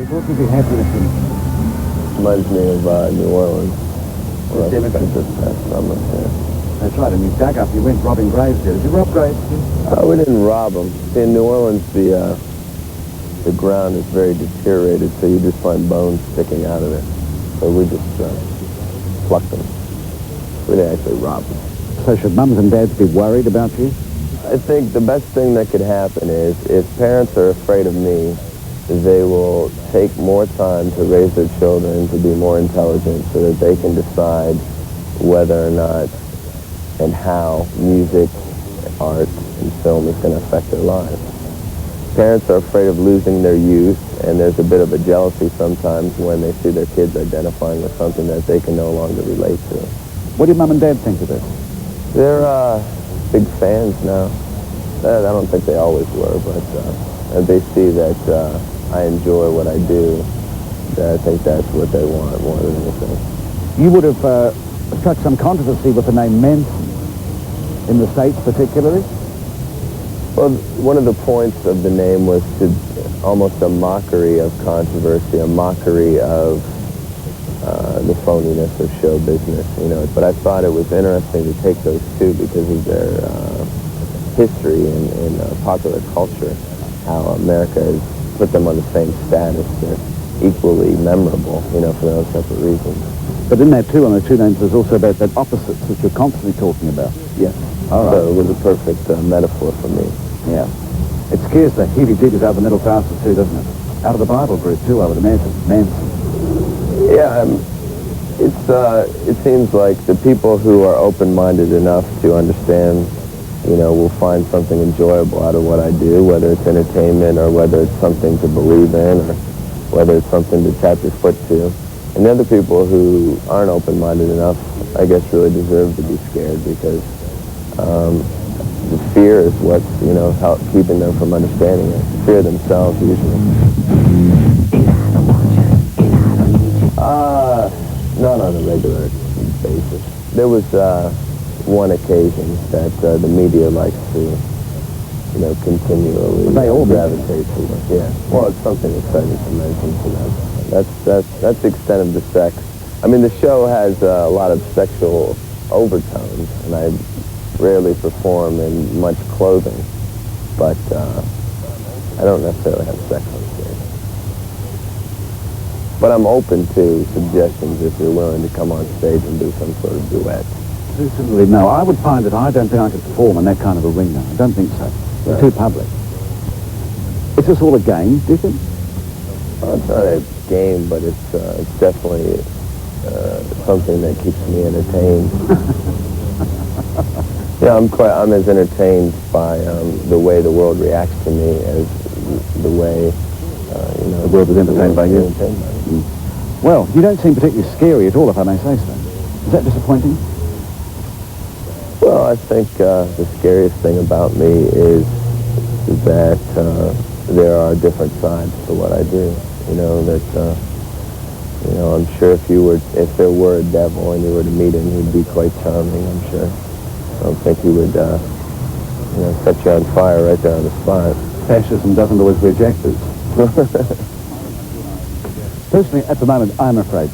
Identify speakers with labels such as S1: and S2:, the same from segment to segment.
S1: What was he happy to see?
S2: Reminds me of New Orleans. Well, I spent this past summer there.
S1: That's right, and you dug up, you went robbing graves there. Did you rob graves?
S2: We didn't rob them. See, in New Orleans, the ground is very deteriorated, so you just find bones sticking out of it. So we just plucked them. We didn't actually rob them.
S1: So should mums and dads be worried about you?
S2: I think the best thing that could happen is if parents are afraid of me, they will take more time to raise their children to be more intelligent so that they can decide whether or not and how music, art, and film is going to affect their lives. Parents are afraid of losing their youth, and there's a bit of a jealousy sometimes when they see their kids identifying with something that they can no longer relate to.
S1: What do your mum and dad think of this?
S2: They're big fans now. I don't think they always were, but they see that I enjoy what I do. I think that's what they want more than anything.
S1: You would have struck some controversy with the name Manson, in the States particularly?
S2: Well, one of the points of the name was to almost a mockery of controversy, a mockery of the phoniness of show business, you know. But I thought it was interesting to take those two because of their history in popular culture, how America has put them on the same status. They're equally memorable, you know, for those separate reasons.
S1: But in that too, on the two names, there's also about that opposites that you're constantly talking about.
S2: Yes.
S1: All right.
S2: So it was a perfect metaphor for me.
S1: Yeah. It scares the heebie-jeebies out of the middle classes too, doesn't it? Out of the Bible group too, I would imagine. Manson.
S2: Yeah, it seems like the people who are open-minded enough to understand, you know, will find something enjoyable out of what I do, whether it's entertainment or whether it's something to believe in or whether it's something to tap your foot to. And the other people who aren't open-minded enough, I guess, really deserve to be scared because the fear is what's, you know, keeping them from understanding it. Fear themselves, usually. Not on a regular basis. There was one occasion that the media likes to, you know, continually gravitate towards. Yeah. Well, it's something exciting to mention to them. That's the extent of the sex. I mean, the show has a lot of sexual overtones, and I rarely perform in much clothing, but I don't necessarily have sex on stage. But I'm open to suggestions if you're willing to come on stage and do some sort of duet.
S1: Certainly, no. I would find that I don't think I could perform in that kind of arena. I don't think so. It's too public. Is this all a game, do you think?
S2: Well, it's not a game, but it's definitely something that keeps me entertained. Yeah, I'm as entertained by the way the world reacts to me as the way you know,
S1: the world is entertained by you. Well, you don't seem particularly scary at all, if I may say so. Is that disappointing?
S2: Well, I think the scariest thing about me is that there are different sides to what I do. You know, that you know, I'm sure if there were a devil and you were to meet him, he'd be quite charming, I'm sure. I don't think he would, you know, set you on fire right there on the spot.
S1: Fascism doesn't always reject us. Personally, at the moment, I'm afraid,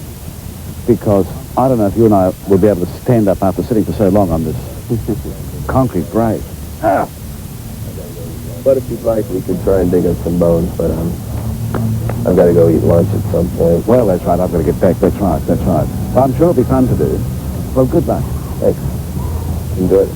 S1: because I don't know if you and I will be able to stand up after sitting for so long on this concrete grave. Ah.
S2: But if you'd like, we could try and dig up some bones, but I've got to go eat lunch at some point.
S1: Well, that's right. I've got to get back. That's right. Well, I'm sure it'll be fun to do. Well, good luck.
S2: Thanks. Enjoy it.